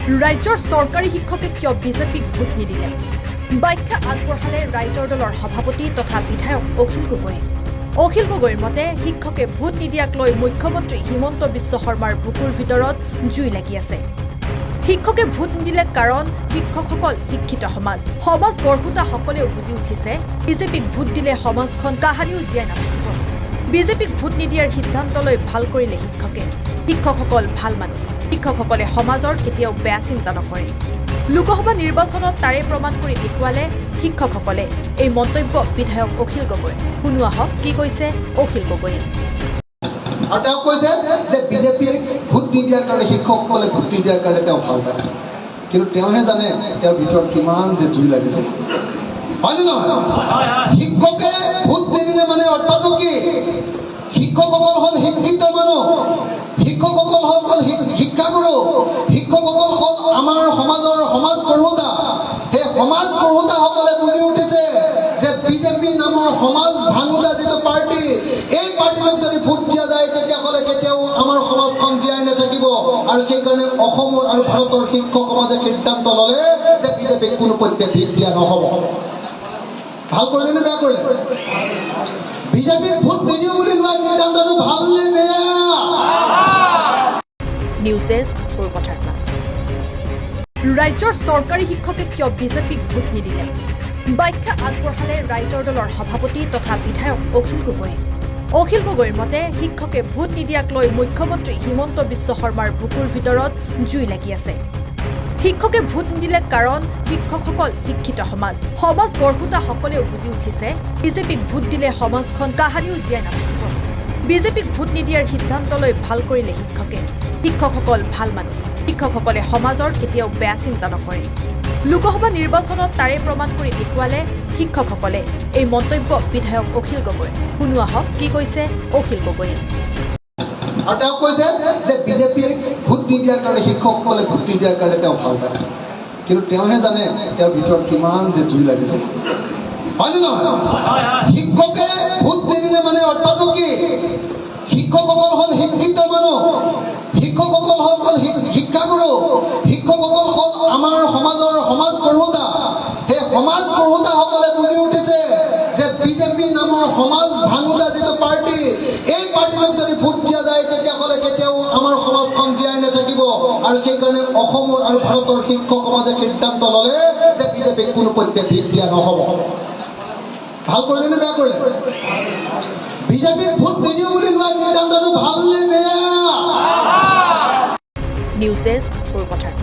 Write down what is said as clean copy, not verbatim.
ৰাজ্যৰ চৰকাৰী শিক্ষকে কিয় বিজেপিক ভোট নিদিলে ব্যাখ্যা আগবঢ়ালে ৰাইজৰ দলৰ সভাপতি তথা বিধায়ক অখিল গগৈ। অখিল গগৈৰ মতে শিক্ষকে ভোট নিদিয়াক লৈ মুখ্যমন্ত্ৰী হিমন্ত বিশ্ব শৰ্মাৰ বুকুৰ ভিতৰত জুই লাগি আছে। শিক্ষকে ভোট নিদিলে কাৰণ শিক্ষকসকল শিক্ষিত সমাজ গঢ়োতা সকলেও বুজি উঠিছে বিজেপিক ভোট দিলে সমাজখন কাহানিও জীয়াই নাথাকিব। বিজেপিক ভোট নিদিয়াৰ সিদ্ধান্ত লৈ ভাল কৰিলে শিক্ষকসকল ভাল মানুহ। শিক্ষকসকলে সমাজৰ কেতিয়াও বেয়া চিন্তা নকৰে। লোকসভা নিৰ্বাচনত তাৰে প্ৰমাণ কৰি দেখুৱালে শিক্ষকসকলে। এই মন্তব্য বিধায়ক অখিল গগৈ। শুনোৱা হওক কি কৈছে অখিল গগৈয়ে। আৰু তেওঁ কৈছে যে বিজেপিয়ে ভোট নিদিয়াৰ কাৰণে শিক্ষকসকলে ভোট নিদিয়াৰ কাৰণে তেওঁ ভাল পাইছে, কিন্তু তেওঁহে জানে তেওঁৰ ভিতৰত কিমান যে জুই লাগিছে, হয়নে নহয়? শিক্ষকে ভোট নিদিলে মানে অৰ্থটো কি? শিক্ষকসকল হ'ল শিক্ষিত মানুহ, শিক্ষকসকল হ'ল শিক্ষাগুৰু, শিক্ষকসকল হ'ল আমাৰ সমাজ গঢ়োতা। সেই সমাজ গঢ়োতাসকলে বুজি উঠিছে যে বিজেপি নামৰ সমাজ ভাঙোতা যিটো পাৰ্টি, এই পাৰ্টিটোক যদি ভোট দিয়া যায় তেতিয়াহ'লে কেতিয়াও আমাৰ সমাজখন জীয়াই নাথাকিব। আৰু সেইকাৰণে অসমৰ আৰু ভাৰতৰ শিক্ষক সমাজে সিদ্ধান্ত ল'লে যে বিজেপিক কোনো পধ্যে ভোট দিয়া নহ'ব। ভাল কৰিলে নে বেয়া কৰিলে? বিজেপিক ভোট নিদিওঁ বুলি লোৱা সিদ্ধান্তটো ভাল নে বেয়া? নিউজ ডেস্ক কলকাতাৰ ক্লাছ। ৰাজ্যৰ চৰকাৰী শিক্ষকে কিয় বিজেপিক ভোট নিদিলে ব্যাখ্যা আগবঢ়ালে ৰাইজৰ দলৰ সভাপতি তথা বিধায়ক অখিল গগৈ। অখিল গগৈৰ মতে শিক্ষকে ভোট নিদিয়াক লৈ মুখ্যমন্ত্ৰী হিমন্ত বিশ্ব শৰ্মাৰ বুকুৰ ভিতৰত জুই লাগি আছে। শিক্ষকে ভোট নিদিলে কাৰণ শিক্ষকসকল শিক্ষিত সমাজ গঢ়োতা সকলেও বুজি উঠিছে বিজেপিক ভোট দিলে সমাজখন কাহানিও জীয়াই নাথাকিব। বিজেপিক ভোট নিদিয়াৰ সিদ্ধান্ত লৈ ভাল কৰিলে শিক্ষকসকল ভাল মানুহ। শিক্ষকসকলে সমাজৰ কেতিয়াও বেয়া চিন্তা নকৰে। লোকসভা নিৰ্বাচনত তাৰে প্ৰমাণ কৰি দেখুৱালে শিক্ষকসকলে। এই মন্তব্য বিধায়ক অখিল গগৈ। শুনোৱা হওক কি কৈছে অখিল গগৈয়ে। আৰু তেওঁ কৈছে যে বিজেপিয়ে ভোট নিদিয়াৰ কাৰণে শিক্ষকসকলে ভোট নিদিয়াৰ কাৰণে তেওঁ ভাল পাইছে, কিন্তু তেওঁহে জানে তেওঁৰ ভিতৰত কিমান যে জুই লাগিছে, হয়নে নহয়? শিক্ষকে ভোট নিদিলে মানে অৰ্থটো কি? শিক্ষকসকল হ'ল শিক্ষিত মানুহ, শিক্ষকসকল হ'ল শিক্ষাগুৰু, শিক্ষকসকল হ'ল আমাৰ সমাজ গঢ়োতা। সেই সমাজ গঢ়োতাসকলে বুজি উঠিছে যে বিজেপি নামৰ সমাজ ভাঙোতা যিটো পাৰ্টি, এই পাৰ্টিটোক যদি ভোট দিয়া যায় তেতিয়াহ'লে কেতিয়াও আমাৰ সমাজখন জীয়াই নাথাকিব। আৰু সেইকাৰণে অসমৰ আৰু ভাৰতৰ শিক্ষক সমাজে সিদ্ধান্ত ল'লে যে বিজেপিক কোনো পধ্যে ভোট দিয়া নহ'ব। ভাল কৰিলে নে বেয়া কৰিলে? বিজেপিক ভোট নিদিওঁ বুলি লোৱা সিদ্ধান্তটো ভাল নে বেয়া? নিউজ ডেস্ক কলকাতাৰ